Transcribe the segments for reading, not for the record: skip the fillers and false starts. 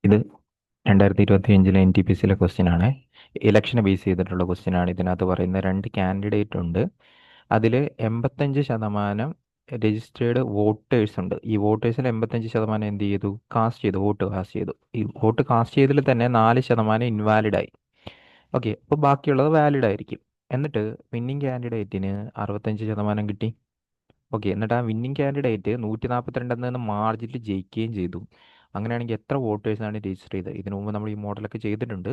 ഇത് 2025 N T P സിയിലെ question ആണ്. ഇലക്ഷനെ ബേസ് ചെയ്തിട്ടുള്ള ക്വസ്റ്റ്യൻ ആണ്. ഇതിനകത്ത് പറയുന്ന രണ്ട് കാൻഡിഡേറ്റ് ഉണ്ട്. അതിൽ 85% രജിസ്റ്റേർഡ് വോട്ടേഴ്സ് ഉണ്ട്. ഈ വോട്ടേഴ്സിൽ 85% എന്ത് ചെയ്തു? കാസ്റ്റ് ചെയ്തു, വോട്ട് കാസ്റ്റ് ചെയ്തു. ഈ വോട്ട് കാസ്റ്റ് ചെയ്തതിൽ തന്നെ 4% ഇൻവാലിഡ് ആയി. ഓക്കെ, അപ്പോൾ ബാക്കിയുള്ളത് വാലിഡ് ആയിരിക്കും. എന്നിട്ട് വിന്നിങ് കാൻഡിഡേറ്റിന് 65% കിട്ടി. ഓക്കെ, എന്നിട്ട് ആ വിന്നിങ് കാൻഡിഡേറ്റ് 142 നിന്ന് മാർജിനിൽ ജയിക്കുകയും ചെയ്തു. അങ്ങനെയാണെങ്കിൽ എത്ര വോട്ടേഴ്സാണ് രജിസ്റ്റർ ചെയ്തത്? ഇതിനു മുമ്പ് നമ്മൾ ഈ മോഡലൊക്കെ ചെയ്തിട്ടുണ്ട്.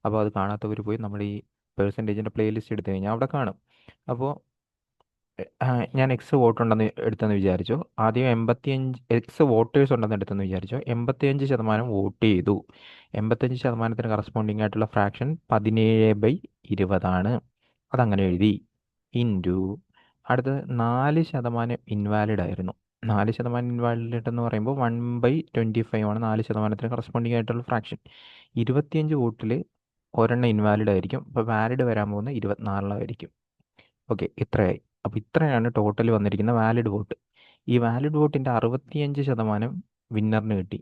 അപ്പോൾ അത് കാണാത്തവർ പോയി നമ്മൾ ഈ പെർസെൻറ്റേജിൻ്റെ പ്ലേലിസ്റ്റ് എടുത്തു കഴിഞ്ഞാൽ അവിടെ കാണും. അപ്പോൾ ഞാൻ എക്സ് വോട്ട് ഉണ്ടെന്ന് എടുത്തെന്ന് വിചാരിച്ചു. ആദ്യം 85 വോട്ടേഴ്സ് ഉണ്ടെന്ന് എടുത്തെന്ന് വിചാരിച്ചു. 85% വോട്ട് ചെയ്തു. 85%ത്തിന് കറസ്പോണ്ടിങ് ആയിട്ടുള്ള ഫ്രാക്ഷൻ 17/20 അതങ്ങനെ എഴുതി. ഇൻറ്റു അടുത്തത് 4% ഇൻവാലിഡ് ആയിരുന്നു. 4% ഇൻവാലിഡ് എന്ന് പറയുമ്പോൾ 1/25 ആണ് 4%ത്തിന് കറസ്പോണ്ടിങ് ആയിട്ടുള്ള ഫ്രാക്ഷൻ. 25 വോട്ടിൽ ഒരെണ്ണം ഇൻവാലിഡ് ആയിരിക്കും. അപ്പോൾ വാലിഡ് വരാൻ പോകുന്ന 24 ഓക്കെ, ഇത്രയായി. അപ്പോൾ ഇത്രയാണ് ടോട്ടൽ വന്നിരിക്കുന്ന വാലിഡ് വോട്ട്. ഈ വാലിഡ് വോട്ടിൻ്റെ 65% വിന്നറിന് കിട്ടി.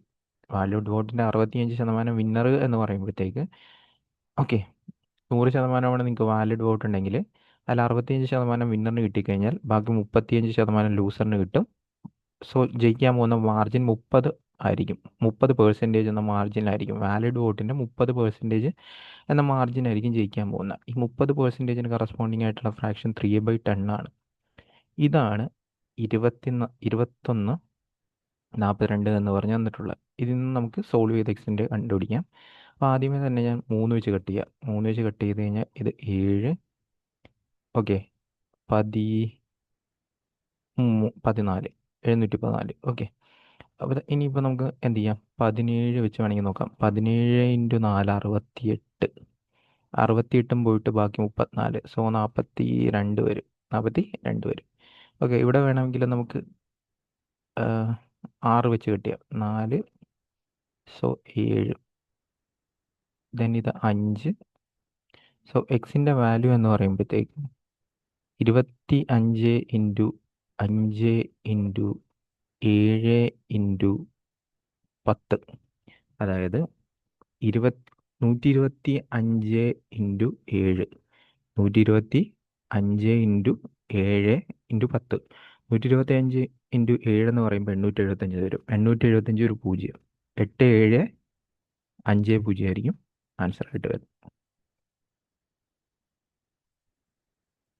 വാലിഡ് വോട്ടിൻ്റെ 65% വിന്നർ എന്ന് പറയുമ്പോഴത്തേക്ക് ഓക്കെ, 100%മാണ് നിങ്ങൾക്ക് വാലിഡ് വോട്ട് ഉണ്ടെങ്കിൽ അതിൽ 65% വിന്നറിന് കിട്ടിക്കഴിഞ്ഞാൽ ബാക്കി 35% ലൂസറിന് കിട്ടും. സോ ജയിക്കാൻ പോകുന്ന മാർജിൻ 30 ആയിരിക്കും. 30% എന്ന മാർജിനായിരിക്കും. വാലിഡ് വോട്ടിൻ്റെ 30% എന്ന മാർജിനായിരിക്കും ജയിക്കാൻ പോകുന്നത്. ഈ 30%ന് കറസ്പോണ്ടിങ് ആയിട്ടുള്ള ഫ്രാക്ഷൻ 3/10 ആണ്. ഇതാണ് 2142 എന്ന് പറഞ്ഞ് തന്നിട്ടുള്ളത്. ഇതിൽ നിന്ന് നമുക്ക് സോൾവ് ചെയ്ത് എക്സിൻ്റെ കണ്ടുപിടിക്കാം. അപ്പോൾ ആദ്യമേ തന്നെ ഞാൻ 3 വെച്ച് കട്ട് ചെയ്യാം. 3 വെച്ച് കട്ട് ചെയ്ത് കഴിഞ്ഞാൽ ഇത് 7, ഓക്കെ, 14, 714. ഓക്കെ, അപ്പോൾ ഇനിയിപ്പോൾ നമുക്ക് എന്ത് ചെയ്യാം? 17 വെച്ച് വേണമെങ്കിൽ നോക്കാം. 17 ഇൻറ്റു 4 68. 68 പോയിട്ട് ബാക്കി 34. സോ 42 വരും. 42 വരും. ഓക്കെ, ഇവിടെ വേണമെങ്കിൽ നമുക്ക് 6 വെച്ച് കിട്ടിയ 4, സോ 7, ദെൻ ഇത് 5. സോ എക്സിൻ്റെ വാല്യൂ എന്ന് പറയുമ്പോഴത്തേക്കും 25/5/7/10. അതായത് 125/7. 125/7/10. 125/7 എന്ന് പറയുമ്പോൾ 875 വരും. 875 ഒരു 0. 8750 ആയിരിക്കും ആൻസർ ആയിട്ട് വരുന്നത്.